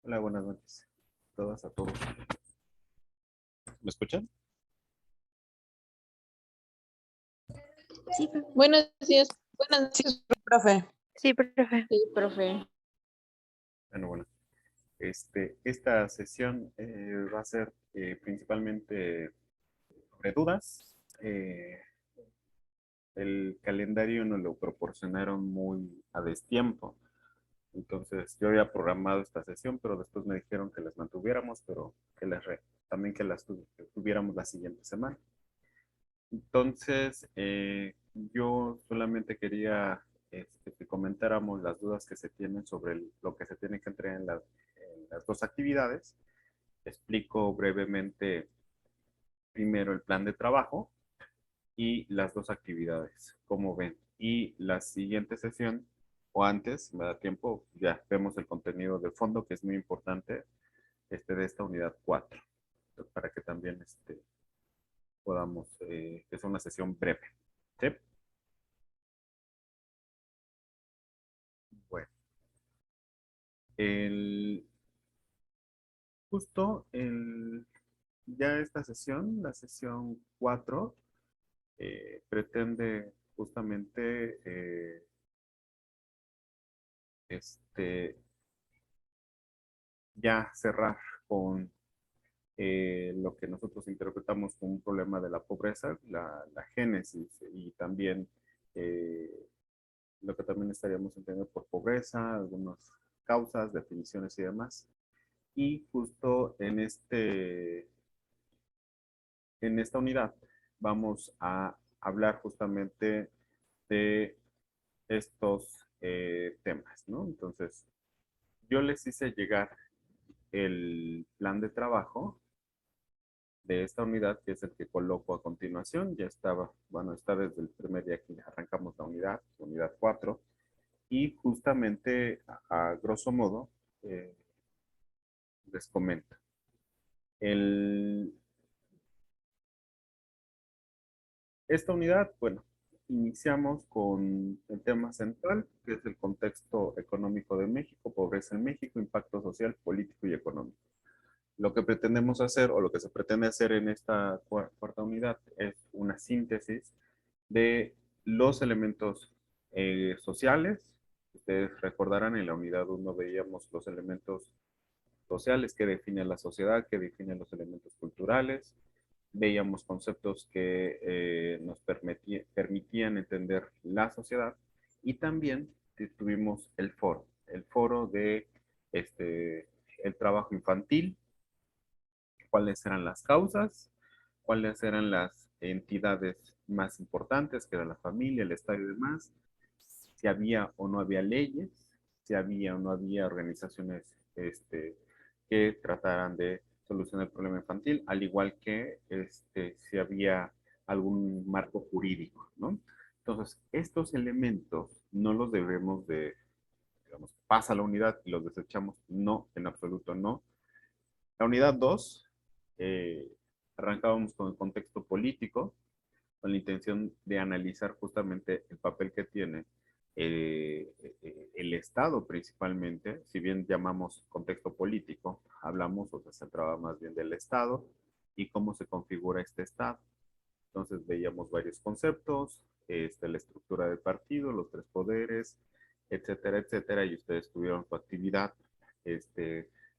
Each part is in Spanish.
Hola, buenas noches. Todas a todos. ¿Me escuchan? Sí, buenos días. Buenas noches, profe. Sí, profe. Sí, profe. Bueno. Esta sesión va a ser principalmente sobre dudas. El calendario nos lo proporcionaron muy a destiempo. Entonces, yo había programado esta sesión, pero después me dijeron que las mantuviéramos, pero también que que tuviéramos la siguiente semana. Entonces, yo solamente quería que comentáramos las dudas que se tienen sobre lo que se tiene que entregar en las dos actividades. Explico brevemente primero el plan de trabajo y las dos actividades, como ven. Y la siguiente sesión, o antes, me da tiempo, ya vemos el contenido de fondo, que es muy importante, de esta unidad 4, para que también podamos, que sea una sesión breve. ¿Sí? Bueno. El, justo ya esta sesión, la sesión 4, pretende justamente este, ya cerrar con lo que nosotros interpretamos como un problema de la pobreza, la génesis y también eh, lo que también estaríamos entendiendo por pobreza, algunas causas, definiciones y demás. Y justo en esta unidad vamos a hablar justamente de estos temas, ¿no? Entonces, yo les hice llegar el plan de trabajo de esta unidad, que es el que coloco a continuación. Ya estaba, bueno, está desde el primer día que arrancamos unidad 4, y justamente a grosso modo les comento. El, Esta unidad, bueno, iniciamos con el tema central, que es el contexto económico de México, pobreza en México, impacto social, político y económico. Lo que pretendemos hacer, o lo que se pretende hacer en esta cuarta unidad, es una síntesis de los elementos sociales. Ustedes recordarán, en la unidad 1 veíamos los elementos sociales que definen la sociedad, que definen los elementos culturales. Veíamos conceptos que nos permitían entender la sociedad, y también tuvimos el foro de el trabajo infantil, cuáles eran las causas, cuáles eran las entidades más importantes, que era la familia, el Estado y demás, si había o no había leyes, si había o no había organizaciones que trataran de solucionar el problema infantil, al igual que si había algún marco jurídico, ¿no? Entonces, estos elementos no los debemos de, digamos, pasa la unidad y los desechamos. No, en absoluto no. La unidad 2, eh, arrancábamos con el contexto político, con la intención de analizar justamente el papel que tiene el Estado principalmente. Si bien llamamos contexto político, hablamos o se centraba más bien del Estado y cómo se configura este Estado. Entonces veíamos varios conceptos, la estructura del partido, los tres poderes, etcétera, etcétera, y ustedes tuvieron su actividad,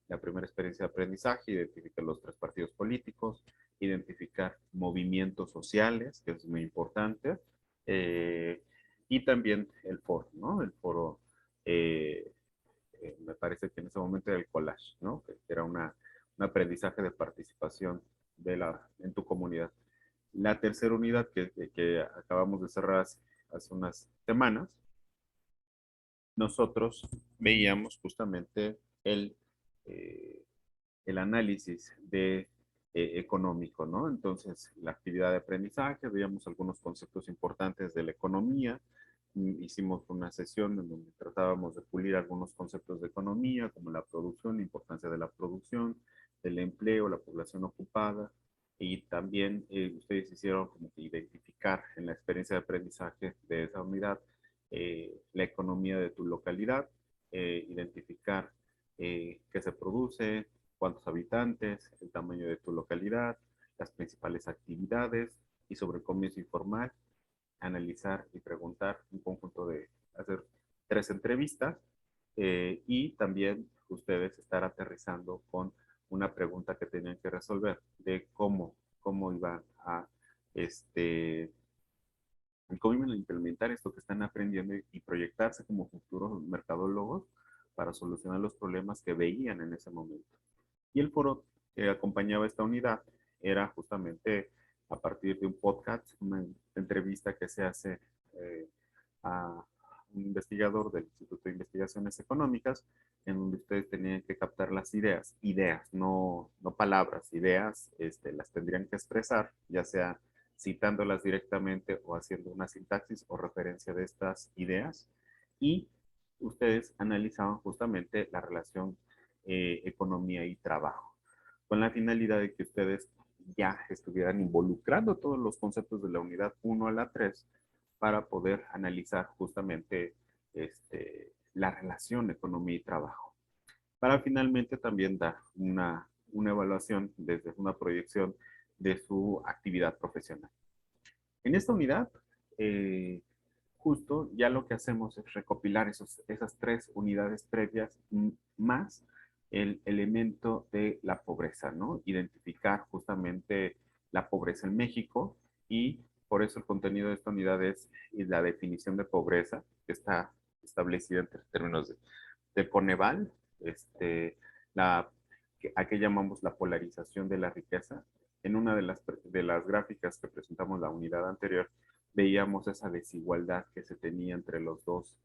la primera experiencia de aprendizaje, identificar los tres partidos políticos, identificar movimientos sociales, que es muy importante, y también el foro, ¿no? El foro, eh, me parece que en ese momento era el collage, ¿no? Que era un aprendizaje de participación en tu comunidad. La tercera unidad que acabamos de cerrar hace unas semanas, nosotros veíamos justamente eh, el análisis económico, ¿no? Entonces, la actividad de aprendizaje, veíamos algunos conceptos importantes de la economía. Hicimos una sesión en donde tratábamos de pulir algunos conceptos de economía, como la producción, la importancia de la producción, del empleo, la población ocupada, y también ustedes hicieron como que identificar en la experiencia de aprendizaje de esa unidad la economía de tu localidad, identificar qué se produce, cuántos habitantes, el tamaño de tu localidad, las principales actividades y sobre el comercio informal, analizar y preguntar un conjunto de, hacer 3 entrevistas y también ustedes estar aterrizando con una pregunta que tenían que resolver de cómo iban a cómo iban a implementar esto que están aprendiendo y proyectarse como futuros mercadólogos para solucionar los problemas que veían en ese momento. Y el foro que acompañaba esta unidad era justamente a partir de un podcast, una entrevista que se hace a un investigador del Instituto de Investigaciones Económicas, en donde ustedes tenían que captar las ideas, no palabras, ideas, las tendrían que expresar, ya sea citándolas directamente o haciendo una sintaxis o referencia de estas ideas. Y ustedes analizaban justamente la relación economía y trabajo, con la finalidad de que ustedes ya estuvieran involucrando todos los conceptos de la unidad 1 a la 3 para poder analizar justamente la relación economía y trabajo. Para finalmente también dar una evaluación desde una proyección de su actividad profesional. En esta unidad, justo ya lo que hacemos es recopilar esas 3 unidades previas más el elemento de la pobreza, ¿no? Identificar justamente la pobreza en México y por eso el contenido de esta unidad es la definición de pobreza, que está establecida en términos de Coneval, la, a que llamamos la polarización de la riqueza. En una de las gráficas que presentamos la unidad anterior, veíamos esa desigualdad que se tenía entre los dos,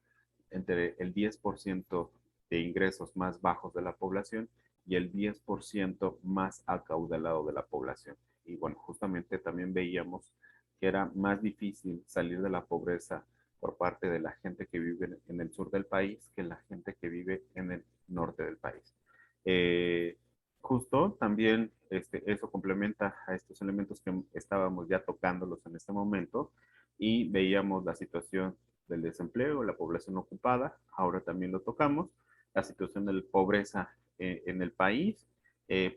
entre el 10% de ingresos más bajos de la población y el 10% más acaudalado de la población. Y bueno, justamente también veíamos que era más difícil salir de la pobreza por parte de la gente que vive en el sur del país que la gente que vive en el norte del país. Eh, Justo también eso complementa a estos elementos que estábamos ya tocándolos en este momento y veíamos la situación del desempleo, la población ocupada, ahora también lo tocamos, la situación de la pobreza en el país,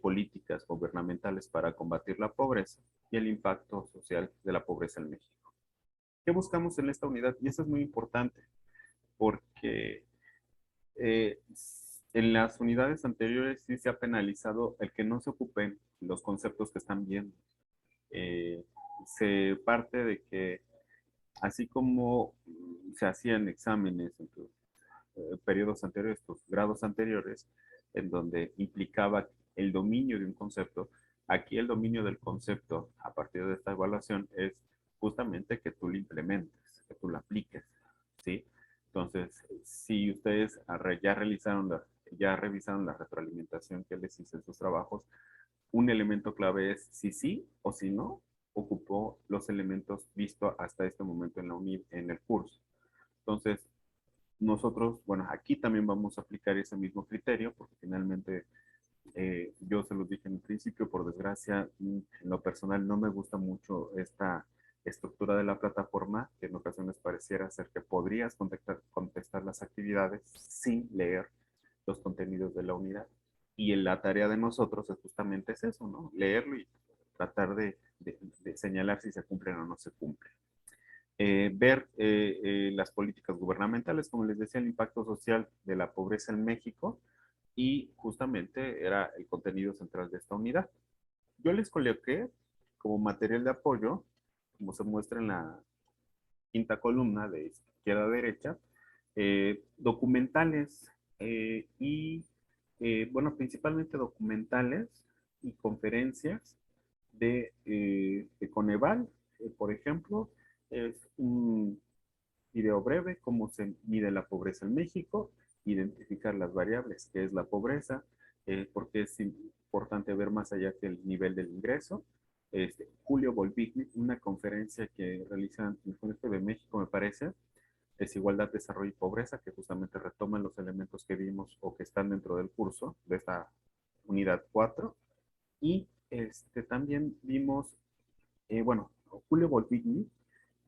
políticas gubernamentales para combatir la pobreza y el impacto social de la pobreza en México. ¿Qué buscamos en esta unidad? Y eso es muy importante porque eh, en las unidades anteriores sí se ha penalizado el que no se ocupen los conceptos que están viendo. Eh, Se parte de que así como se hacían exámenes en tus periodos anteriores, tus grados anteriores, en donde implicaba el dominio de un concepto, aquí el dominio del concepto a partir de esta evaluación es justamente que tú lo implementes, que tú lo apliques, ¿sí? Entonces, si ustedes ya revisaron la retroalimentación que les hice en sus trabajos, un elemento clave es si sí o si no ocupó los elementos vistos hasta este momento en el curso. Entonces, nosotros, bueno, aquí también vamos a aplicar ese mismo criterio, porque finalmente yo se los dije en un principio, por desgracia, en lo personal no me gusta mucho esta estructura de la plataforma, que en ocasiones pareciera ser que podrías contestar las actividades sin leer los contenidos de la unidad. Y la tarea de nosotros es justamente es eso, ¿no? Leerlo y tratar de señalar si se cumplen o no se cumplen. Ver las políticas gubernamentales, como les decía, el impacto social de la pobreza en México y justamente era el contenido central de esta unidad. Yo les coloqué como material de apoyo, como se muestra en la quinta columna de izquierda a derecha, documentales bueno, principalmente documentales y conferencias de Coneval, por ejemplo, es un video breve, cómo se mide la pobreza en México, identificar las variables, qué es la pobreza, porque es importante ver más allá que el nivel del ingreso. Julio Volpigny, una conferencia que realizan en el Colegio de México, me parece, desigualdad, desarrollo y pobreza, que justamente retoman los elementos que vimos o que están dentro del curso de esta unidad 4. Y también vimos, bueno, Julio Volpigny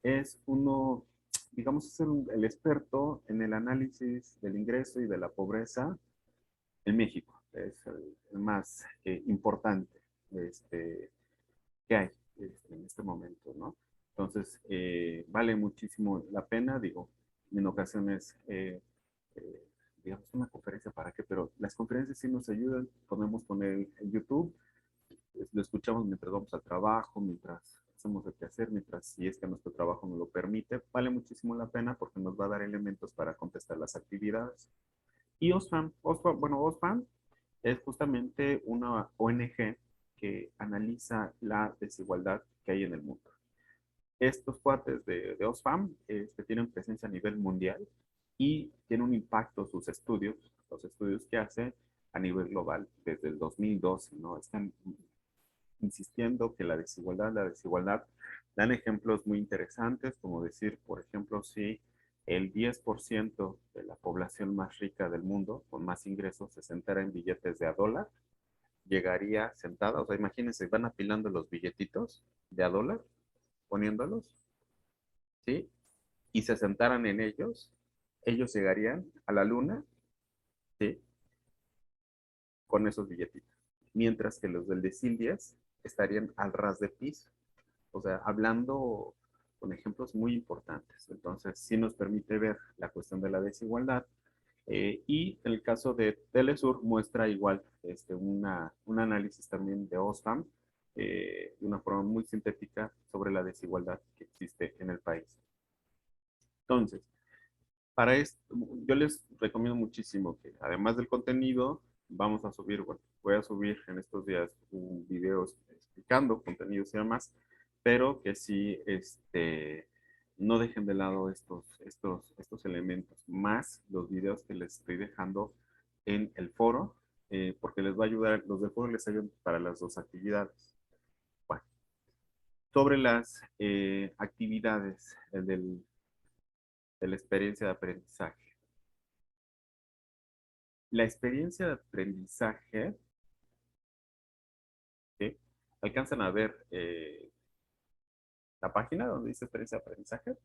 es uno, digamos, es el experto en el análisis del ingreso y de la pobreza en México. Es el más importante que hay en este momento, ¿no? Entonces, vale muchísimo la pena, digo, en ocasiones, digamos, una conferencia para qué, pero las conferencias sí nos ayudan, podemos poner en YouTube, lo escuchamos mientras vamos al trabajo, mientras hacemos el quehacer, mientras si es que nuestro trabajo nos lo permite, vale muchísimo la pena porque nos va a dar elementos para contestar las actividades. Y Oxfam es justamente una ONG que analiza la desigualdad que hay en el mundo. Estos cuates de Oxfam tienen presencia a nivel mundial y tienen un impacto sus estudios, los estudios que hace a nivel global desde el 2012, ¿no? Están insistiendo que la desigualdad, dan ejemplos muy interesantes, como decir, por ejemplo, si el 10% de la población más rica del mundo, con más ingresos, se sentara en billetes de a dólar, llegaría sentada, o sea, imagínense, van apilando los billetitos de a dólar, poniéndolos, ¿sí? Y se sentaran en ellos, ellos llegarían a la luna, ¿sí? Con esos billetitos. Mientras que los del decil 10 estarían al ras de piso. O sea, hablando con ejemplos muy importantes. Entonces, sí nos permite ver la cuestión de la desigualdad. Y en el caso de Telesur muestra igual un análisis también de Oxfam de una forma muy sintética sobre la desigualdad que existe en el país. Entonces, para esto, yo les recomiendo muchísimo que además del contenido, vamos a subir, bueno, voy a subir en estos días un video explicando contenidos y demás, pero que sí, no dejen de lado estos elementos, más los videos que les estoy dejando en el foro, porque les va a ayudar, los del foro les ayudan para las dos actividades. Bueno, sobre las actividades de la experiencia de aprendizaje. La experiencia de aprendizaje, ¿sí? ¿Alcanzan a ver la página donde dice experiencia de aprendizaje?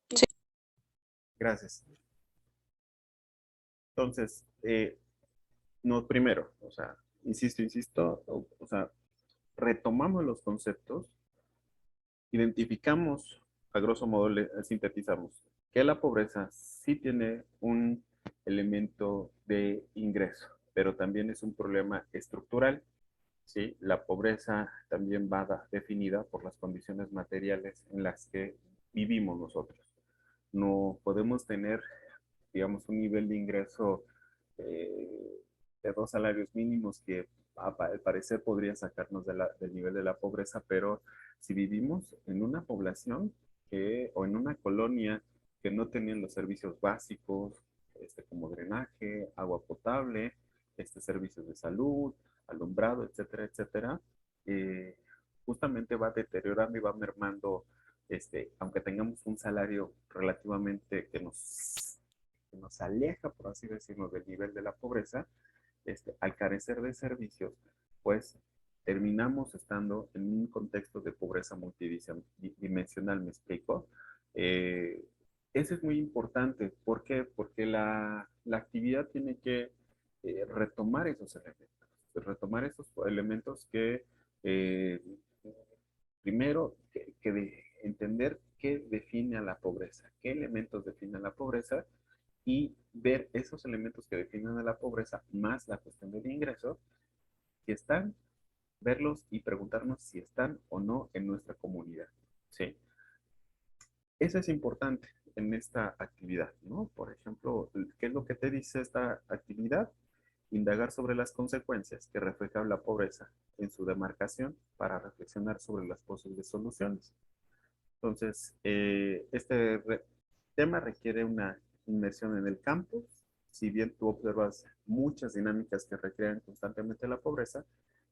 Sí. Gracias. Entonces, no, primero, o sea, insisto, o sea, retomamos los conceptos, identificamos, a grosso modo, sintetizamos, que la pobreza sí tiene un elemento de ingreso, pero también es un problema estructural. ¿Sí? La pobreza también va definida por las condiciones materiales en las que vivimos nosotros. No podemos tener, digamos, un nivel de ingreso de 2 salarios mínimos que al parecer podría sacarnos del nivel de la pobreza, pero si vivimos en una población o en una colonia que no tenían los servicios básicos, como drenaje, agua potable, servicios de salud, alumbrado, etcétera, etcétera, eh, justamente va deteriorando y va mermando, aunque tengamos un salario relativamente que nos aleja, por así decirlo, del nivel de la pobreza, al carecer de servicios, pues terminamos estando en un contexto de pobreza multidimensional, ¿me explico? Eso es muy importante. ¿Por qué? Porque la actividad tiene que retomar esos elementos que, eh, primero, entender qué define a la pobreza, qué elementos definen la pobreza y ver esos elementos que definen a la pobreza más la cuestión del ingreso, si están, verlos y preguntarnos si están o no en nuestra comunidad. ¿Sí? Eso es importante en esta actividad, ¿no? Por ejemplo, ¿qué es lo que te dice esta actividad? Indagar sobre las consecuencias que refleja la pobreza en su demarcación para reflexionar sobre las posibles soluciones. Entonces, tema requiere una inmersión en el campo. Si bien tú observas muchas dinámicas que recrean constantemente la pobreza,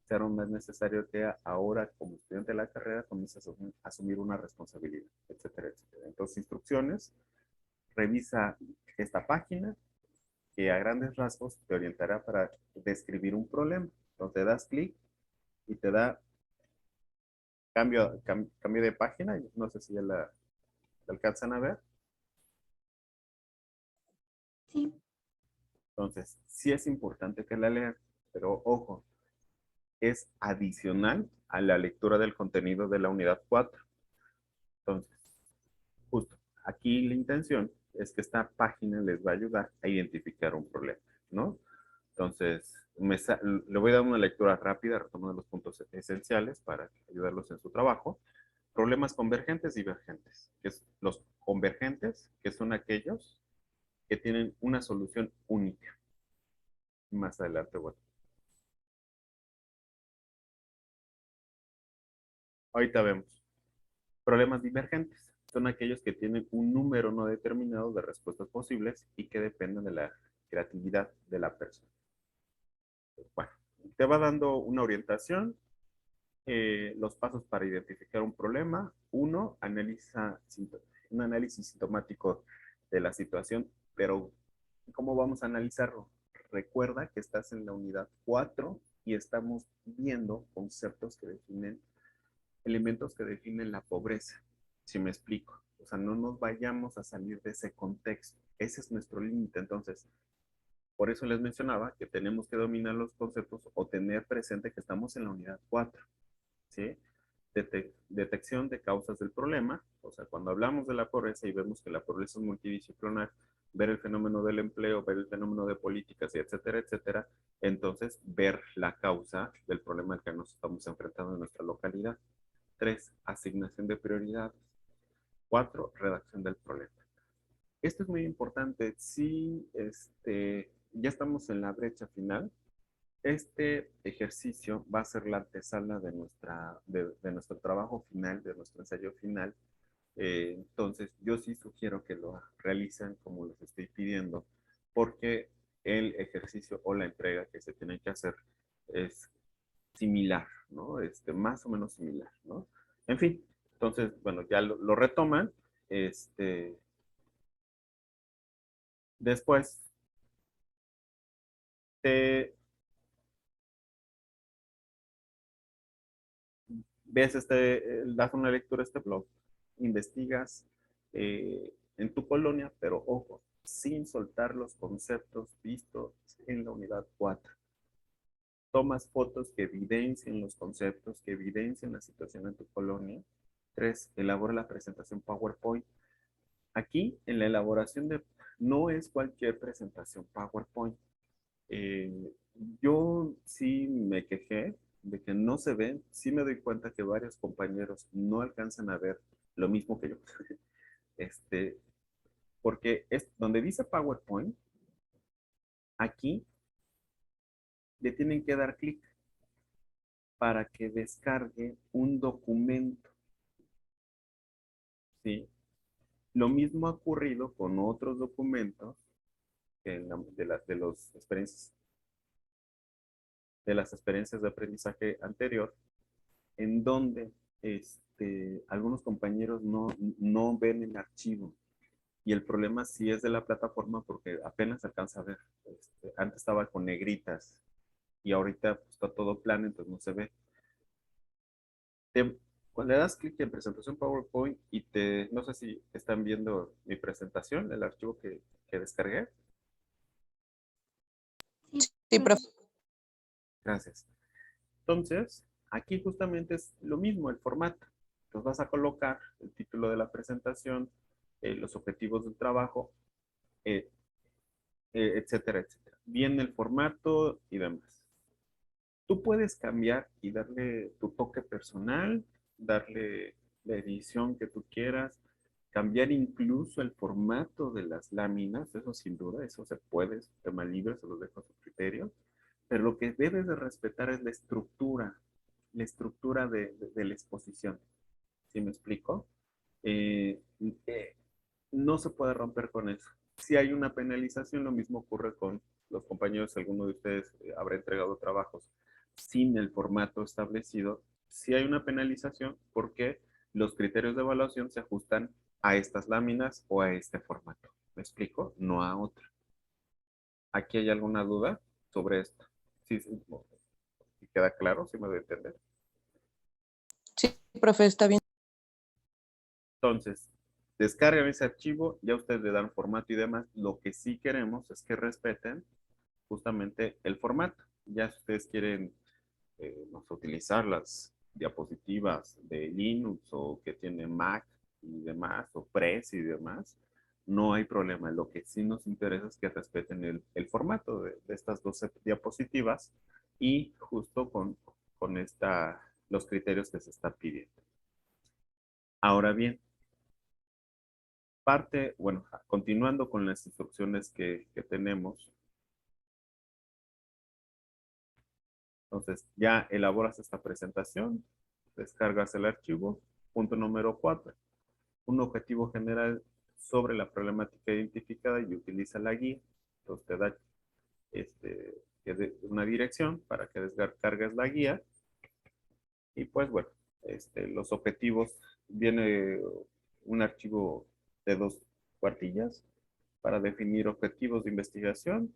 será más necesario que ahora, como estudiante de la carrera, comiences a asumir una responsabilidad, etcétera, etcétera. Entonces, instrucciones, revisa esta página que a grandes rasgos te orientará para describir un problema. Entonces, das clic y te da cambio de página. No sé si ya la alcanzan a ver. Entonces, sí es importante que la lean, pero ojo, es adicional a la lectura del contenido de la unidad 4. Entonces, justo, aquí la intención es que esta página les va a ayudar a identificar un problema, ¿no? Entonces, le voy a dar una lectura rápida, retomando los puntos esenciales para ayudarlos en su trabajo. Problemas convergentes y divergentes. Que es los convergentes, que son aquellos que tienen una solución única. Más adelante, bueno. Ahorita vemos. Problemas divergentes. Son aquellos que tienen un número no determinado de respuestas posibles y que dependen de la creatividad de la persona. Bueno, te va dando una orientación, los pasos para identificar un problema. Uno, un análisis sintomático de la situación, pero ¿cómo vamos a analizarlo? Recuerda que estás en la unidad 4 y estamos viendo conceptos que definen, elementos que definen la pobreza, si me explico. O sea, no nos vayamos a salir de ese contexto. Ese es nuestro límite. Entonces, por eso les mencionaba que tenemos que dominar los conceptos o tener presente que estamos en la unidad 4. ¿Sí? Detección de causas del problema, o sea, cuando hablamos de la pobreza y vemos que la pobreza es multidisciplinar, ver el fenómeno del empleo, ver el fenómeno de políticas, y etcétera, etcétera, entonces ver la causa del problema al que nos estamos enfrentando en nuestra localidad. 3, asignación de prioridades. 4, redacción del problema. Esto es muy importante. Si ya estamos en la brecha final, este ejercicio va a ser la antesala de nuestro trabajo final, de nuestro ensayo final. Entonces, yo sí sugiero que lo realicen como les estoy pidiendo, porque el ejercicio o la entrega que se tiene que hacer es similar, ¿no? Más o menos similar, ¿no? En fin, entonces, bueno, ya lo retoman. Después, te ves das una lectura a este blog, investigas en tu colonia, pero ojo, sin soltar los conceptos vistos en la unidad 4. Tomas fotos que evidencien los conceptos, que evidencien la situación en tu colonia. 3, elabora la presentación PowerPoint. Aquí, en la elaboración no es cualquier presentación PowerPoint. Eh, yo sí me quejé de que no se ven, sí me doy cuenta que varios compañeros no alcanzan a ver lo mismo que yo. Este, porque es donde dice PowerPoint, aquí le tienen que dar clic para que descargue un documento, ¿sí? Lo mismo ha ocurrido con otros documentos de las experiencias de aprendizaje anterior, en donde algunos compañeros no ven el archivo. Y el problema sí es de la plataforma porque apenas se alcanza a ver. Antes estaba con negritas y ahorita pues, está todo plano, entonces no se ve. Cuando le das clic en presentación PowerPoint y no sé si están viendo mi presentación, el archivo que descargué. Sí, profe. Gracias. Entonces, aquí justamente es lo mismo, el formato. Entonces vas a colocar el título de la presentación, los objetivos del trabajo, eh, etcétera, etcétera. Viene el formato y demás. Tú puedes cambiar y darle tu toque personal, darle la edición que tú quieras, cambiar incluso el formato de las láminas, eso sin duda, eso se puede, es un tema libre, se los dejo a su criterio, pero lo que debes de respetar es la estructura de la exposición. ¿Sí me explico? Eh, eh, no se puede romper con eso. Si hay una penalización, lo mismo ocurre con los compañeros, alguno de ustedes habrá entregado trabajos sin el formato establecido. Si hay una penalización, porque los criterios de evaluación se ajustan a estas láminas o a este formato. ¿Me explico? No a otra. ¿Aquí hay alguna duda sobre esto? Sí, sí, ¿sí queda claro? ¿Sí me doy a entender? Sí, profe, está bien. Entonces, descargan ese archivo, ya ustedes le dan formato y demás. Lo que sí queremos es que respeten justamente el formato. Ya si ustedes quieren no sé, utilizar las diapositivas de Linux o que tiene Mac y demás, o Press y demás, no hay problema. Lo que sí nos interesa es que respeten el formato de estas 12 diapositivas y justo con los criterios que se están pidiendo. Ahora bien, bueno, continuando con las instrucciones que tenemos, entonces ya elaboras esta presentación, descargas el archivo. Punto número 4, un objetivo general sobre la problemática identificada y utiliza la guía. Entonces te da una dirección para que descargues la guía. Y pues bueno, los objetivos, viene un archivo de 2 cuartillas para definir objetivos de investigación,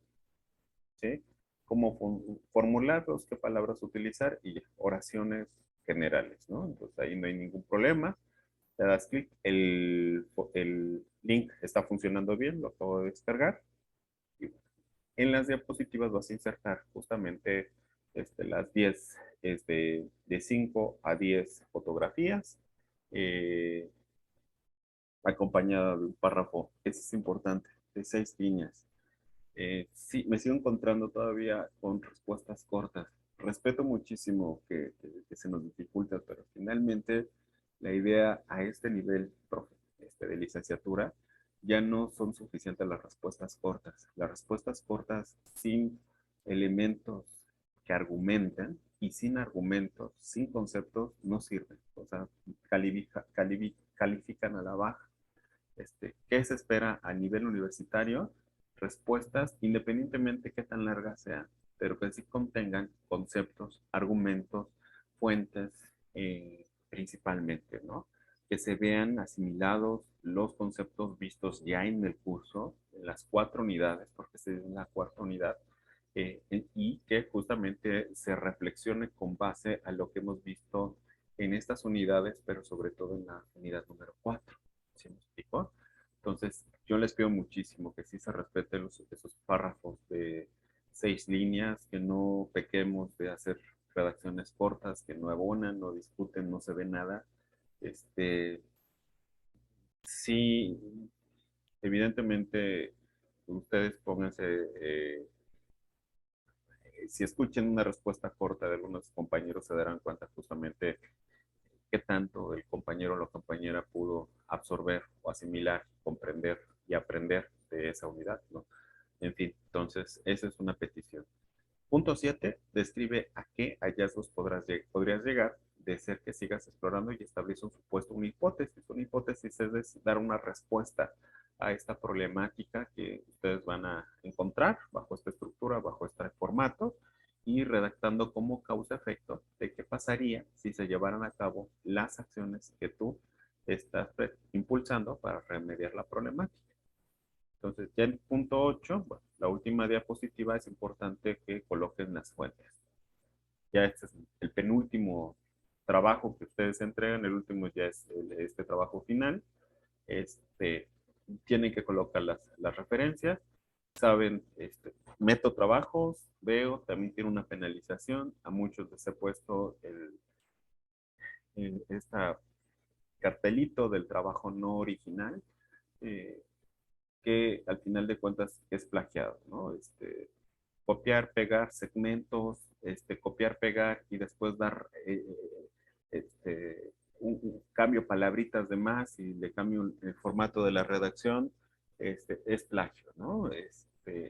¿sí? Cómo formularlos, qué palabras utilizar y oraciones generales, ¿no? Entonces ahí no hay ningún problema. Le das clic, el link está funcionando bien, lo acabo de descargar. Y en las diapositivas vas a insertar justamente las 10, de 5 a 10 fotografías, eh, acompañada de un párrafo, eso es importante, de 6 líneas. Sí, me sigo encontrando todavía con respuestas cortas. Respeto muchísimo que se nos dificulta, pero finalmente la idea a este nivel de licenciatura ya no son suficientes las respuestas cortas. Las respuestas cortas sin elementos que argumenten y sin argumentos, sin conceptos, no sirven. O sea, califican a la baja. ¿Qué se espera a nivel universitario? Respuestas, independientemente qué tan largas sean, pero que sí contengan conceptos, argumentos, fuentes, principalmente, ¿no? Que se vean asimilados los conceptos vistos ya en el curso, en las 4 unidades, porque se es la 4 unidad, y que justamente se reflexione con base a lo que hemos visto en estas unidades, pero sobre todo en la unidad número 4. ¿Sí me explico? Entonces, yo les pido muchísimo que sí se respeten esos párrafos de 6 líneas, que no pequemos de hacer redacciones cortas, que no abonan, no discuten, no se ve nada. Sí, evidentemente, ustedes pónganse, si escuchen una respuesta corta de algunos compañeros, se darán cuenta justamente qué tanto el compañero o la compañera pudo absorber o asimilar, comprender y aprender de esa unidad, ¿no? En fin, entonces, esa es una petición. Punto 7, describe a qué hallazgos podrías llegar de ser que sigas explorando y establece un supuesto, una hipótesis. Una hipótesis es dar una respuesta a esta problemática que ustedes van a encontrar bajo esta estructura, bajo este formato, y redactando como causa-efecto de qué pasaría si se llevaran a cabo las acciones que tú estás impulsando para remediar la problemática. Entonces, ya en punto 8, bueno, la última diapositiva, es importante que coloquen las fuentes. Ya este es el penúltimo trabajo que ustedes entregan, el último ya es este trabajo final. Este, Tienen que colocar las referencias, saben, meto trabajos, veo, también tiene una penalización, a muchos les he puesto esta cartelito del trabajo no original, eh, que al final de cuentas es plagiado, ¿no? Copiar, pegar segmentos, copiar, pegar y después dar un cambio palabritas de más y le cambio el formato de la redacción, es plagio, ¿no?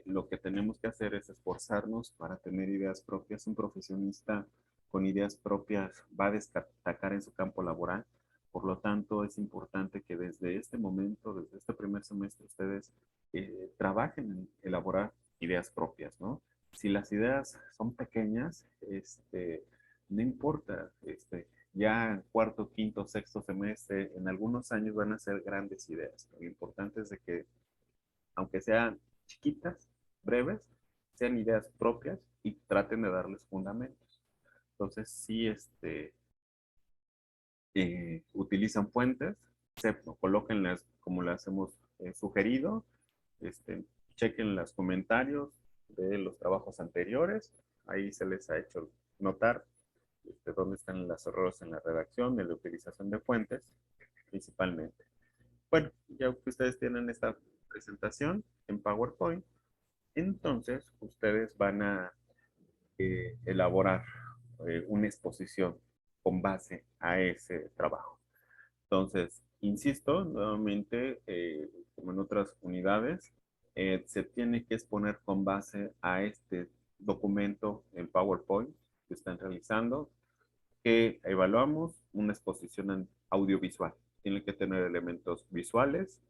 Lo que tenemos que hacer es esforzarnos para tener ideas propias. Un profesionista con ideas propias va a destacar en su campo laboral. Por lo tanto, es importante que desde este momento, desde este primer semestre, ustedes trabajen en elaborar ideas propias, ¿no? Si las ideas son pequeñas, no importa, ya en cuarto, quinto, sexto semestre, en algunos años van a ser grandes ideas. Lo importante es de que, aunque sean chiquitas, breves, sean ideas propias y traten de darles fundamentos. Entonces, sí, utilizan fuentes, colóquenlas como las hemos sugerido, chequen los comentarios, de los trabajos anteriores. Ahí se les ha hecho notar dónde están los errores en la redacción, en la utilización de fuentes, principalmente. Bueno, ya que ustedes tienen esta presentación en PowerPoint, entonces ustedes van a elaborar una exposición con base a ese trabajo. Entonces, insisto, nuevamente, como en otras unidades, se tiene que exponer con base a este documento en PowerPoint que están realizando, que evaluamos una exposición audiovisual. Tiene que tener elementos visuales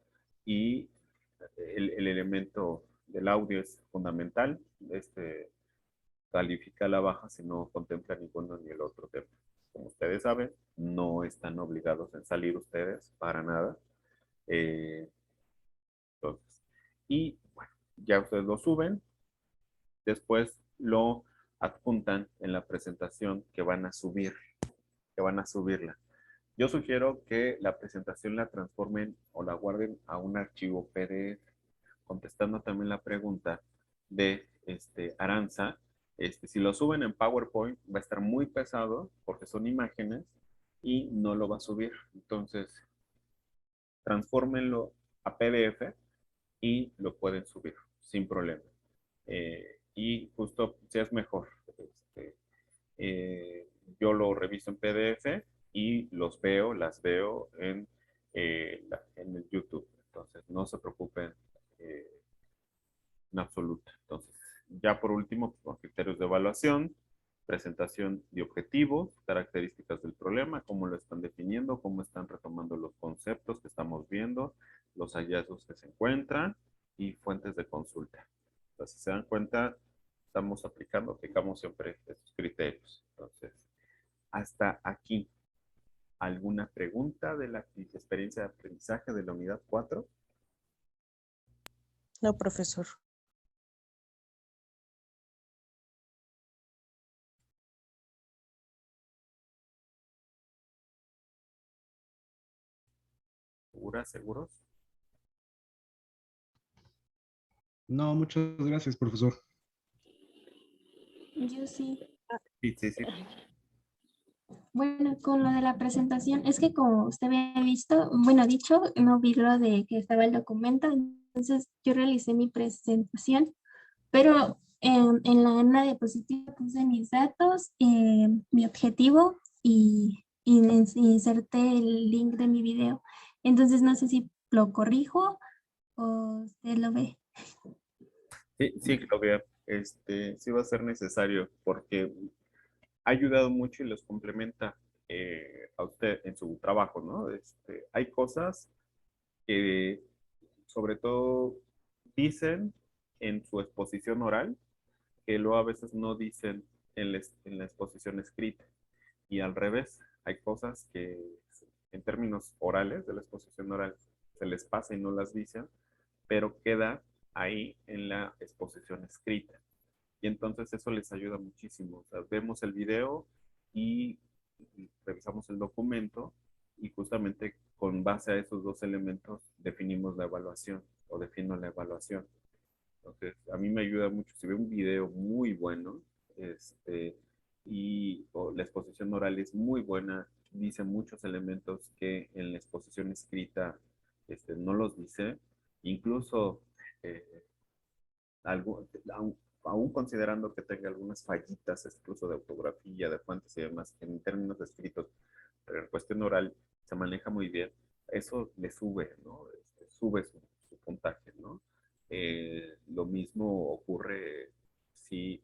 y el elemento del audio es fundamental. Califica a la baja si no contempla ninguno ni el otro tema. Como ustedes saben, no están obligados en salir ustedes para nada. Eh, entonces, y bueno, ya ustedes lo suben, después lo adjuntan en la presentación que van a subir, que van a subirla. Yo sugiero que la presentación la transformen o la guarden a un archivo PDF, contestando también la pregunta de Aranza. Si lo suben en PowerPoint va a estar muy pesado porque son imágenes y no lo va a subir. Entonces, transfórmenlo a PDF y lo pueden subir sin problema. Y justo si es mejor. Eh, yo lo reviso en PDF y las veo en el YouTube. Entonces, no se preocupen eh, en absoluto. Entonces, ya por último, con criterios de evaluación, presentación de objetivos, características del problema, cómo lo están definiendo, cómo están retomando los conceptos que estamos viendo, los hallazgos que se encuentran y fuentes de consulta. Entonces, si se dan cuenta, aplicamos siempre estos criterios. Entonces, hasta aquí, ¿alguna pregunta de la experiencia de aprendizaje de la unidad 4? No, profesor. ¿Seguras, seguros? No, muchas gracias, profesor. Yo sí. Sí, sí, sí. Bueno, con lo de la presentación, es que como usted había visto, bueno, dicho, no vi lo de que estaba el documento, entonces yo realicé mi presentación, pero en la diapositiva puse mis datos, mi objetivo y inserté el link de mi video. Entonces no sé si lo corrijo o usted lo ve. Sí, sí, Claudia, sí va a ser necesario porque ha ayudado mucho y los complementa a usted en su trabajo, ¿no? Hay cosas que sobre todo dicen en su exposición oral que luego a veces no dicen en la exposición escrita. Y al revés, hay cosas que en términos orales, de la exposición oral, se les pasa y no las dicen, pero queda ahí en la exposición escrita. Y entonces eso les ayuda muchísimo. O sea, vemos el video y revisamos el documento y justamente con base a esos dos elementos definimos la evaluación o defino la evaluación. Entonces, a mí me ayuda mucho si veo un video muy bueno la exposición oral es muy buena, dice muchos elementos que en la exposición escrita no los dice, incluso eh, algo, aún considerando que tenga algunas fallitas, incluso de ortografía, de fuentes y demás, en términos de escritos, pero en cuestión oral se maneja muy bien, eso le sube, ¿no? Sube su puntaje, ¿no? Lo mismo ocurre si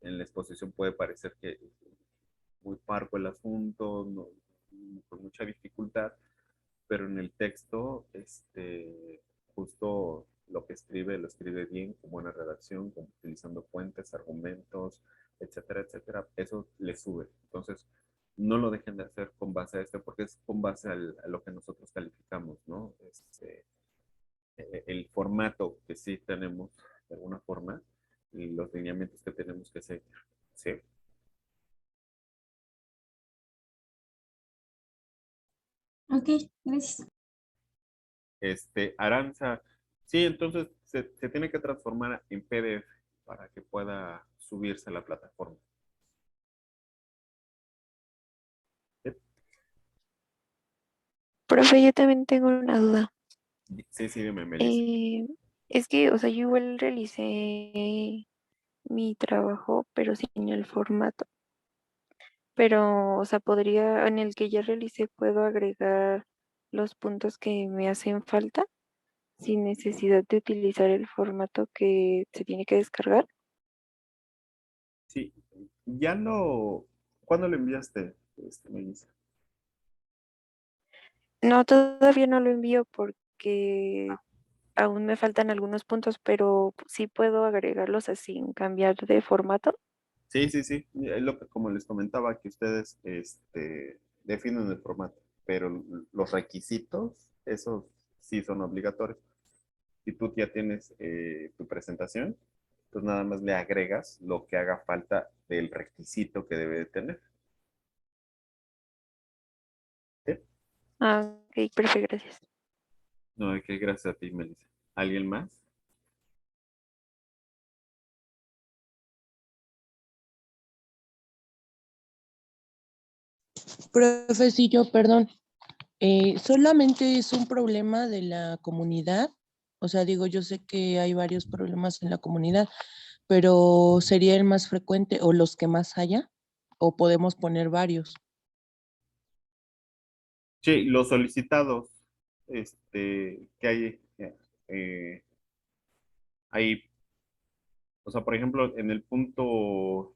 en la exposición puede parecer que es muy parco el asunto, no, con mucha dificultad, pero en el texto, justo lo que escribe, lo escribe bien, con buena redacción, utilizando fuentes, argumentos, etcétera, etcétera. Eso le sube. Entonces, no lo dejen de hacer con base a esto, porque es con base a lo que nosotros calificamos, ¿no? El formato que sí tenemos, de alguna forma, y los lineamientos que tenemos que seguir, ¿sí? Ok, gracias. Aranza, sí, entonces se tiene que transformar en PDF para que subirse a la plataforma. Profe, yo también tengo una duda. Sí, sí, dime, Melissa. Es que, o sea, yo igual realicé mi trabajo, pero sin el formato. Pero, o sea, podría, en el que ya realicé, puedo agregar los puntos que me hacen falta sin necesidad de utilizar el formato que se tiene que descargar. Sí, ya lo... ¿Cuándo lo enviaste, Melissa? No, todavía no lo envío porque aún me faltan algunos puntos, pero sí puedo agregarlos así, sin cambiar de formato. Sí, sí, sí. Es lo que, como les comentaba, que ustedes definen el formato, pero los requisitos, esos sí son obligatorios. Si tú ya tienes tu presentación, pues nada más le agregas lo que haga falta del requisito que debe de tener. ¿Sí? Ah, ok, perfecto, gracias. No, que gracias a ti, Melissa. ¿Alguien más? Profe, sí, yo, perdón. Solamente es un problema de la comunidad. O sea, digo, yo sé que hay varios problemas en la comunidad, pero ¿sería el más frecuente o los que más haya? ¿O podemos poner varios? Sí, los solicitados que eh, hay, o sea, por ejemplo, en el punto,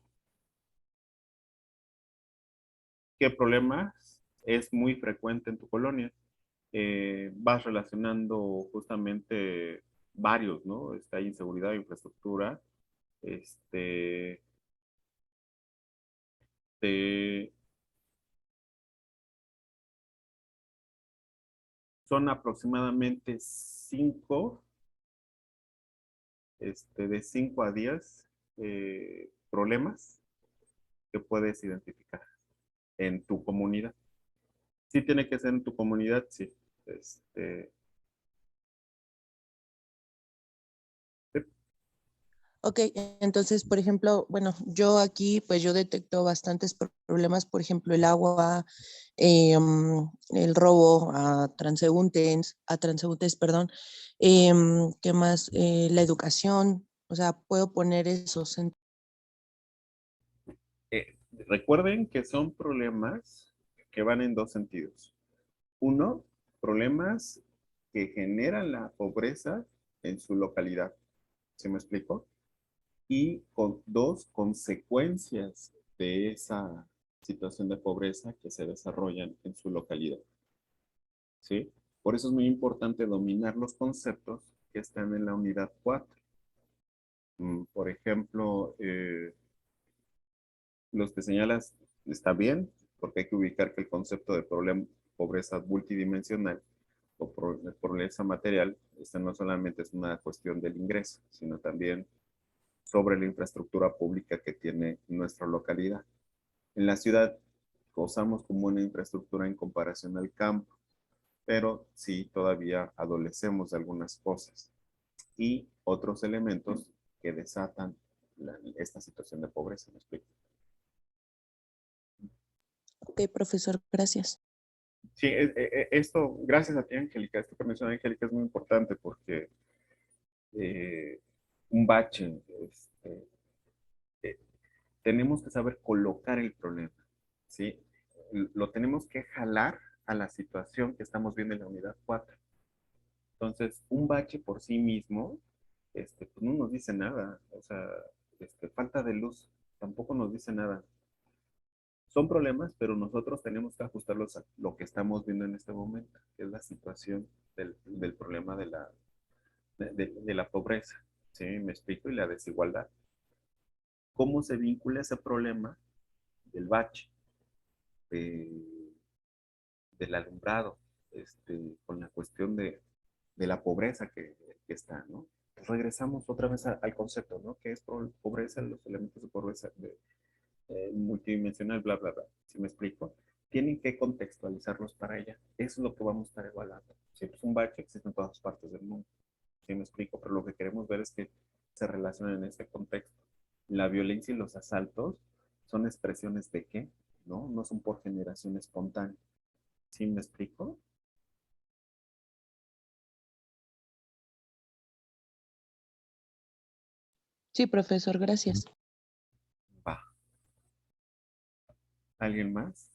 ¿qué problemas es muy frecuente en tu colonia? Vas relacionando justamente varios, ¿no? Hay inseguridad, infraestructura, este, te- son aproximadamente de 5 a 10 problemas que puedes identificar en tu comunidad. Sí tiene que ser en tu comunidad, sí. Este, sí. Ok, entonces, por ejemplo, bueno, yo aquí, pues yo detecto bastantes problemas, por ejemplo, el agua, el robo a transeúntes, perdón, ¿qué más? La educación, o sea, puedo poner esos. Recuerden que son problemas que van en dos sentidos. Uno, problemas que generan la pobreza en su localidad. ¿Sí me explico? Y con dos consecuencias de esa situación de pobreza que se desarrollan en su localidad. ¿Sí? Por eso es muy importante dominar los conceptos que están en la unidad 4. Por ejemplo, los que señalas está bien, porque hay que ubicar que el concepto de pobreza multidimensional o pobreza material, esta no solamente es una cuestión del ingreso, sino también sobre la infraestructura pública que tiene nuestra localidad. En la ciudad gozamos como una infraestructura en comparación al campo, pero sí todavía adolecemos de algunas cosas y otros elementos que desatan esta situación de pobreza. ¿Me explico? Ok, profesor, gracias. Sí, esto, gracias a ti, Angélica, esto que menciona Angélica es muy importante porque eh, un bache, eh, tenemos que saber colocar el problema, ¿sí? Lo tenemos que jalar a la situación que estamos viendo en la unidad 4. Entonces, un bache por sí mismo, pues no nos dice nada, o sea, falta de luz tampoco nos dice nada. Son problemas, pero nosotros tenemos que ajustarlos a lo que estamos viendo en este momento, que es la situación del problema de la pobreza, ¿sí? Me explico, y la desigualdad. ¿Cómo se vincula ese problema del bache, de- del alumbrado, con la cuestión de la pobreza que está, ¿no? Pues regresamos otra vez al concepto, ¿no? ¿Qué es pobreza? Los elementos de pobreza multidimensional, bla, bla, bla. ¿Sí me explico? Tienen que contextualizarlos para ella. Eso es lo que vamos a estar evaluando. Si es un bache, existe en todas partes del mundo. ¿Sí me explico? Pero lo que queremos ver es que se relacionen en ese contexto. La violencia y los asaltos son expresiones de qué, ¿no? No son por generación espontánea. ¿Sí me explico? Sí, profesor, gracias. Va. ¿Alguien más?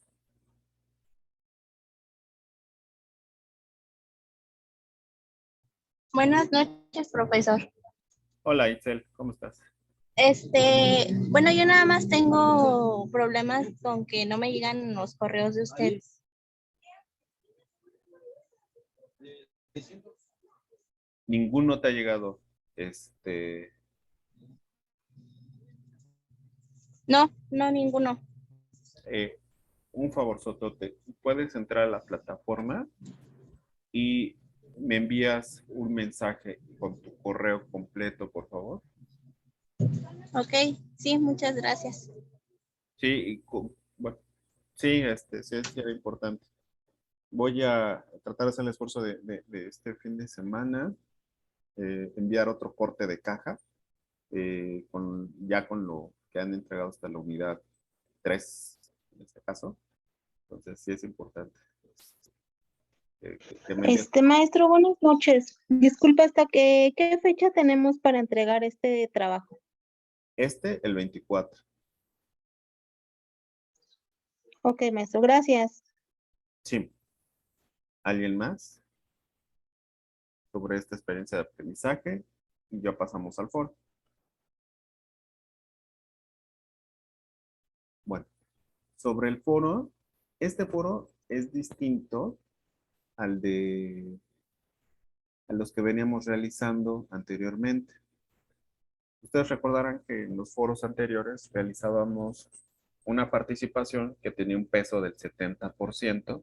Buenas noches, profesor. Hola, Itzel, ¿cómo estás? Bueno, yo nada más tengo problemas con que no me llegan los correos de usted. Ninguno te ha llegado, No, no, ninguno. eh, un favor, Sotote, puedes entrar a la plataforma y me envías un mensaje con tu correo completo, por favor. Ok, sí, muchas gracias. Sí, bueno, sí, sí era importante. Voy a tratar de hacer el esfuerzo de este fin de semana, enviar otro corte de caja, ya con lo que han entregado hasta la unidad 3 en este caso. Entonces, sí es importante que me envíes. Maestro, buenas noches. Disculpa, ¿hasta qué fecha tenemos para entregar este trabajo? El 24. Ok, maestro, gracias. Sí. ¿Alguien más sobre esta experiencia de aprendizaje? Y ya pasamos al foro. Bueno, sobre el foro, este foro es distinto al a los que veníamos realizando anteriormente. Ustedes recordarán que en los foros anteriores realizábamos una participación que tenía un peso del 70%.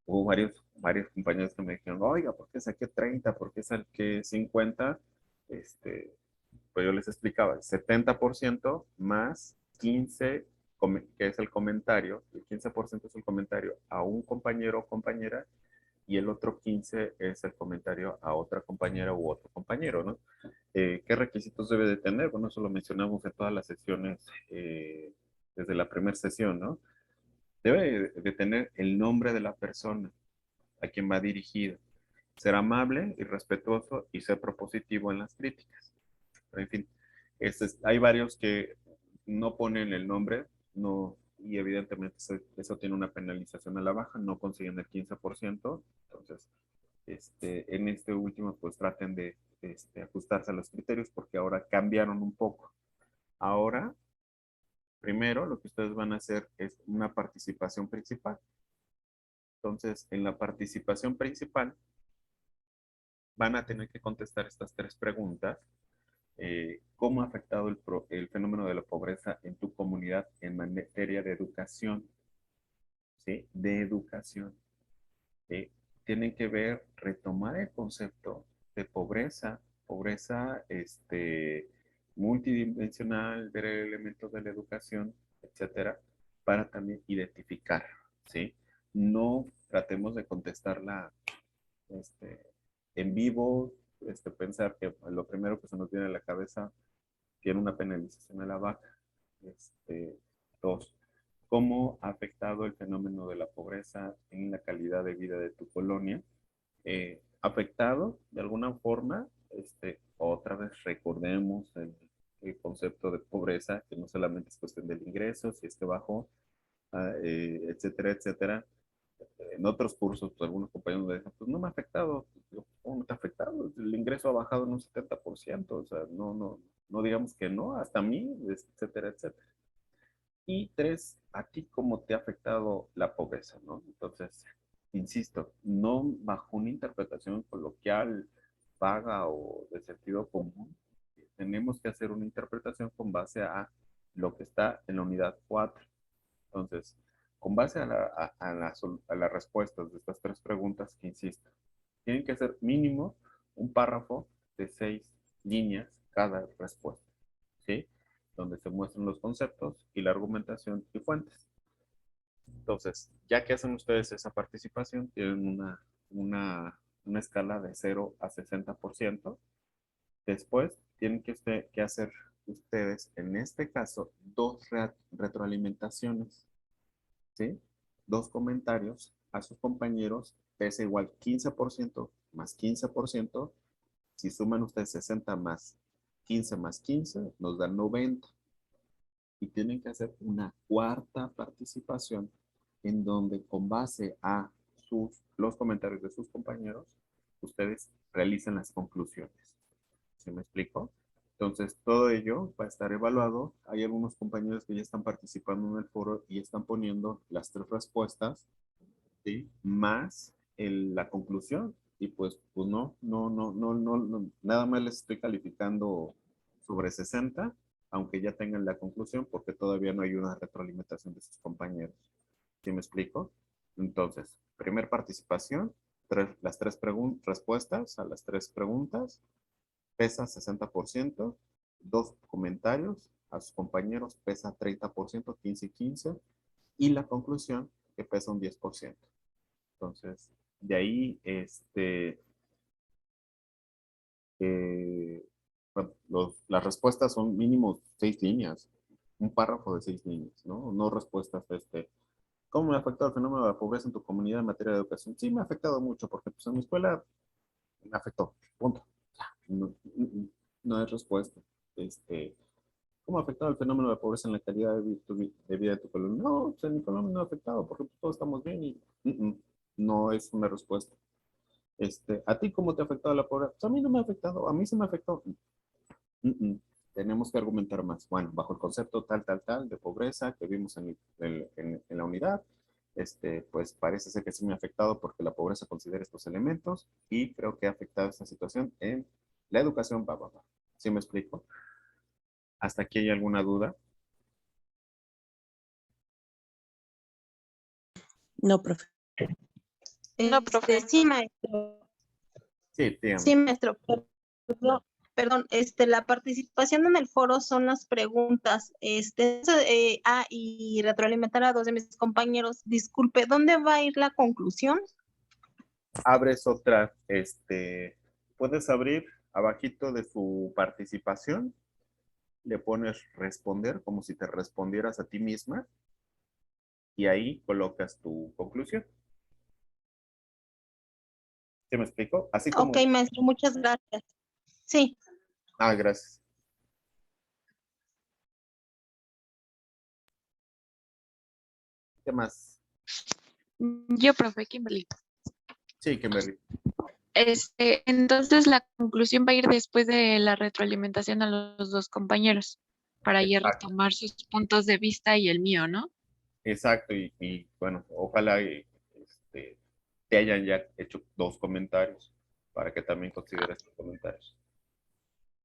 Hubo varios compañeros que me dijeron, oiga, ¿por qué saqué 30? ¿Por qué saqué 50? Pues yo les explicaba, el 70% más 15, que es el comentario, el 15% es el comentario a un compañero o compañera, y el otro 15 es el comentario a otra compañera u otro compañero, ¿no? ¿Qué requisitos debe de tener? Bueno, eso lo mencionamos en todas las sesiones, desde la primera sesión, ¿no? Debe de tener el nombre de la persona a quien va dirigido, ser amable y respetuoso y ser propositivo en las críticas. Pero, en fin, hay varios que no ponen el nombre, no, y evidentemente eso tiene una penalización a la baja, no consiguen el 15%. Entonces, en este último, pues traten de ajustarse a los criterios porque ahora cambiaron un poco. Ahora, primero, lo que ustedes van a hacer es una participación principal. Entonces, en la participación principal, van a tener que contestar estas 3 preguntas. ¿Cómo ha afectado el fenómeno de la pobreza en tu comunidad en materia de educación? ¿Sí? De educación. Tienen que retomar el concepto de pobreza multidimensional, ver elementos de la educación, etcétera, para también identificar, ¿sí? No tratemos de contestarla este, en vivo, pensar que lo primero que se nos viene a la cabeza tiene una penalización a la vaca. Dos, ¿cómo ha afectado el fenómeno de la pobreza en la calidad de vida de tu colonia? Afectado de alguna forma, otra vez recordemos el concepto de pobreza, que no solamente es cuestión del ingreso, si es que bajó, etcétera, etcétera. En otros cursos, pues, algunos compañeros me dicen, pues no me ha afectado. ¿Cómo no te ha afectado? El ingreso ha bajado en un 70%, o sea, no digamos que no, hasta a mí, etcétera, etcétera. Y 3, ¿a ti cómo te ha afectado la pobreza, no? Entonces, insisto, no bajo una interpretación coloquial, vaga o de sentido común. Tenemos que hacer una interpretación con base a lo que está en la unidad 4. Entonces, con base a las respuestas de estas 3 preguntas, que insisto, tienen que ser mínimo un párrafo de 6 líneas cada respuesta, ¿sí? Donde se muestran los conceptos y la argumentación y fuentes. Entonces, ya que hacen ustedes esa participación, tienen una escala de 0 a 60%. Después, tienen que hacer ustedes, en este caso, dos retroalimentaciones, ¿sí? Dos comentarios a sus compañeros, pesa igual 15% más 15%. Si suman ustedes 60 más 15 más 15, nos dan 90. Y tienen que hacer una cuarta participación en donde con base a los comentarios de sus compañeros, ustedes realicen las conclusiones. ¿Sí me explico? Entonces, todo ello va a estar evaluado. Hay algunos compañeros que ya están participando en el foro y están poniendo las 3 respuestas, ¿sí? Más la conclusión. Y pues no, nada más les estoy calificando sobre 60, aunque ya tengan la conclusión, porque todavía no hay una retroalimentación de sus compañeros. ¿Sí me explico? Entonces, primer participación, las 3 respuestas a las 3 preguntas, pesa 60%, 2 comentarios a sus compañeros, pesa 30%, 15 y 15, y la conclusión, que pesa un 10%. Entonces, de ahí, bueno, las respuestas son mínimo 6 líneas, un párrafo de 6 líneas, ¿no? No respuestas, ¿cómo me ha afectado el fenómeno de la pobreza en tu comunidad en materia de educación? Sí, me ha afectado mucho, porque pues, en mi escuela me afectó, punto. No, no es respuesta. ¿Cómo ha afectado el fenómeno de la pobreza en la calidad de vida de tu colonia? No, pues en mi colonia no ha afectado, porque pues, todos estamos bien y no es una respuesta. ¿A ti cómo te ha afectado la pobreza? Pues a mí no me ha afectado, a mí se me afectó. Tenemos que argumentar más. Bueno, bajo el concepto tal de pobreza que vimos en la unidad, pues parece ser que sí me ha afectado porque la pobreza considera estos elementos y creo que ha afectado esta situación en la educación, ¿Sí me explico? ¿Hasta aquí hay alguna duda? No, profe. No, profe. Sí, maestro. Sí, dígame. Sí, maestro. Perdón, la participación en el foro son las preguntas. Y retroalimentar a 2 de mis compañeros. Disculpe, ¿dónde va a ir la conclusión? Abres otra, puedes abrir abajito de su participación, le pones responder como si te respondieras a ti misma y ahí colocas tu conclusión. ¿Sí me explico? Así como... Ok, maestro, muchas gracias. Sí. Gracias. ¿Qué más? Yo, profe, Kimberly. Sí, Kimberly. Entonces la conclusión va a ir después de la retroalimentación a los 2 compañeros para ya Exacto. retomar sus puntos de vista y el mío, ¿no? Exacto, bueno, ojalá te hayan ya hecho 2 comentarios para que también consideres tus comentarios.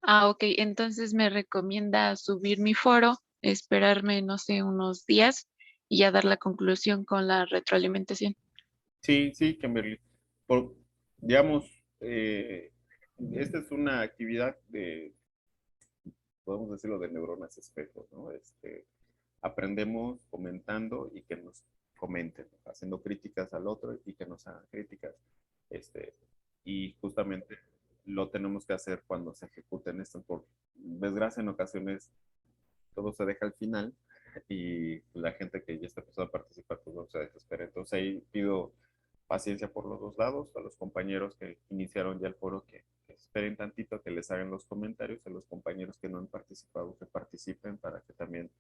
Ok, entonces me recomienda subir mi foro, esperarme, no sé, unos días y ya dar la conclusión con la retroalimentación. Sí, sí, Kimberly. Digamos, esta es una actividad podemos decirlo, de neuronas espejo, ¿no? Aprendemos comentando y que nos comenten, haciendo críticas al otro y que nos hagan críticas. Y justamente lo tenemos que hacer cuando se ejecuten estas. Por desgracia, en ocasiones todo se deja al final y la gente que ya está empezando a participar pues no se desespera. Entonces ahí pido paciencia por los 2 lados, a los compañeros que iniciaron ya el foro que esperen tantito, que les hagan los comentarios, a los compañeros que no han participado, que participen para que también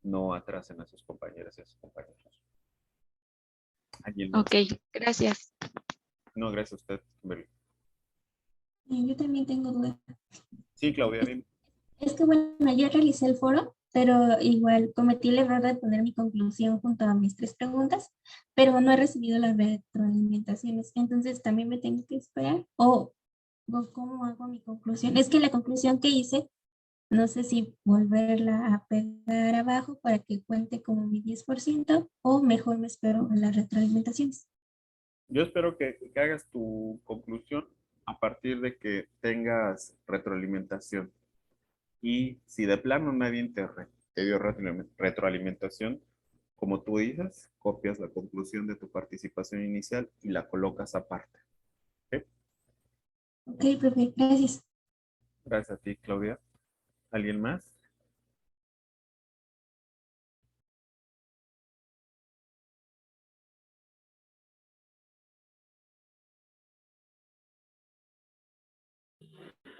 no atrasen a sus compañeras y a sus compañeros. ¿Alguien más? Ok, gracias. No, gracias a usted, Kimberly. Yo también tengo dudas. Sí, Claudia, dime. Es que bueno, yo realicé el foro, pero igual cometí el error de poner mi conclusión junto a mis 3 preguntas, pero no he recibido las retroalimentaciones. Entonces también me tengo que esperar o cómo hago mi conclusión. Es que la conclusión que hice, no sé si volverla a pegar abajo para que cuente como mi 10% o mejor me espero a las retroalimentaciones. Yo espero que hagas tu conclusión a partir de que tengas retroalimentación. Y si de plano nadie te dio retroalimentación, como tú dices, copias la conclusión de tu participación inicial y la colocas aparte. ¿Ok? Ok, profe, gracias. Gracias a ti, Claudia. ¿Alguien más?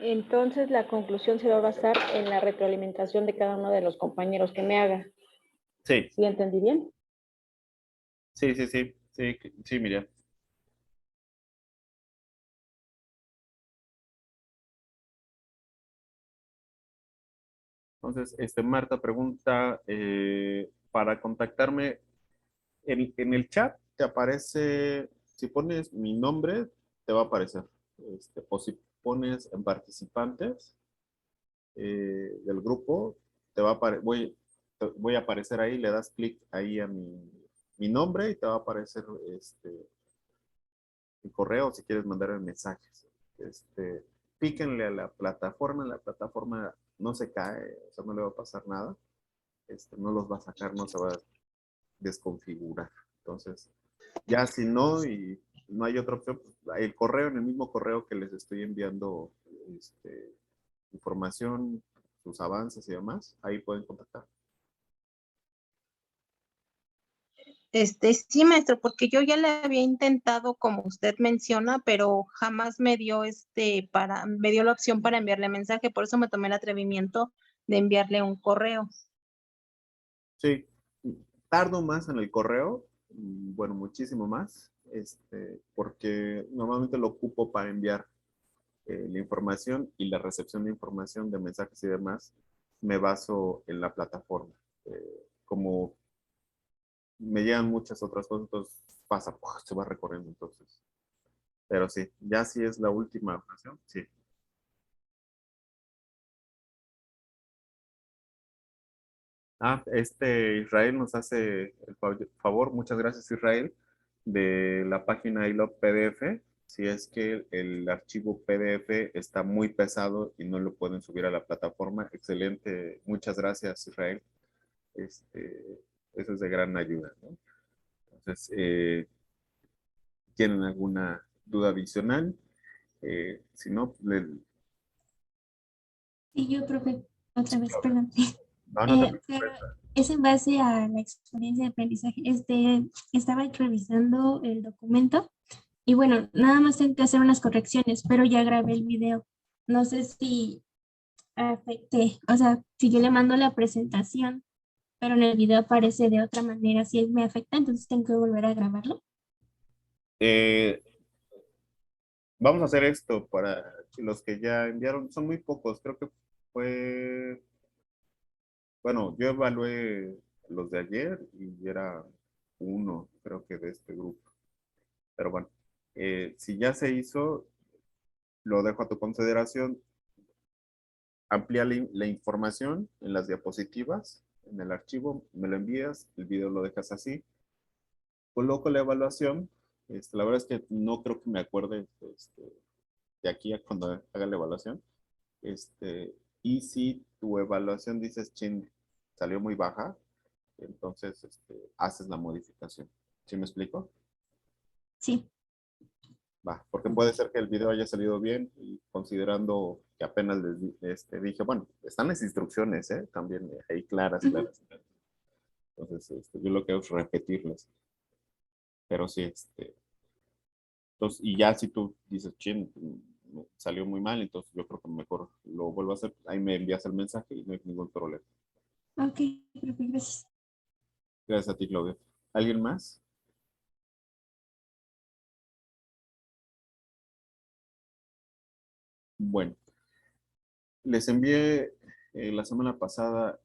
Entonces la conclusión se va a basar en la retroalimentación de cada uno de los compañeros que me haga. Sí, ¿Sí entendí bien? sí, Miriam. Entonces, Marta pregunta, para contactarme, en el chat te aparece, si pones mi nombre, te va a aparecer. O si pones en participantes del grupo, voy a aparecer ahí, le das clic ahí a mi nombre y te va a aparecer mi correo si quieres mandar mensajes. Píquenle a en la plataforma no se cae, o sea, no le va a pasar nada. No los va a sacar, no se va a desconfigurar. Entonces, ya si no y no hay otra opción, pues, el correo, en el mismo correo que les estoy enviando información, sus avances y demás, ahí pueden contactar. Sí, maestro, porque yo ya le había intentado, como usted menciona, pero jamás me dio me dio la opción para enviarle mensaje, por eso me tomé el atrevimiento de enviarle un correo. Sí, tardo más en el correo, bueno, muchísimo más, porque normalmente lo ocupo para enviar la información y la recepción de información de mensajes y demás, me baso en la plataforma. Como me llegan muchas otras cosas, entonces pasa, se va recorriendo entonces. Pero sí, ya si es la última ocasión, sí. Israel nos hace el favor, muchas gracias Israel, de la página iLog PDF. Si es que el archivo PDF está muy pesado y no lo pueden subir a la plataforma, excelente, muchas gracias Israel. Eso es de gran ayuda, ¿no? Entonces, ¿tienen alguna duda adicional? Si no, Sí, yo, profe, otra vez, claro. perdón. No te Pero preocupes. es en base a la experiencia de aprendizaje. Estaba revisando el documento y bueno, nada más tengo que hacer unas correcciones, pero ya grabé el video. No sé si afecte, o sea, si yo le mando la presentación, pero en el video aparece de otra manera, si me afecta, entonces tengo que volver a grabarlo. Eh, Vamos a hacer esto para los que ya enviaron, son muy pocos, creo que fue, bueno, yo evalué los de ayer y era uno, creo que de este grupo. Pero bueno, si ya se hizo, lo dejo a tu consideración. Amplía la información en las diapositivas, en el archivo, me lo envías, el video lo dejas así. Coloco la evaluación. La verdad es que no creo que me acuerde de aquí a cuando haga la evaluación. Y si tu evaluación dices, chin, salió muy baja, entonces haces la modificación. ¿Sí me explico? Sí. Va, porque puede ser que el video haya salido bien y considerando que apenas dije, bueno, están las instrucciones, también ahí claras, Ujú. claras, claras. Entonces, yo lo que hago es repetirlas. Pero sí, entonces, y ya si tú dices, chin, salió muy mal, entonces yo creo que mejor lo vuelvo a hacer. Ahí me envías el mensaje y no hay ningún problema. Ok, profe, gracias. Gracias a ti, Claudia. ¿Alguien más? Bueno, les envié la semana pasada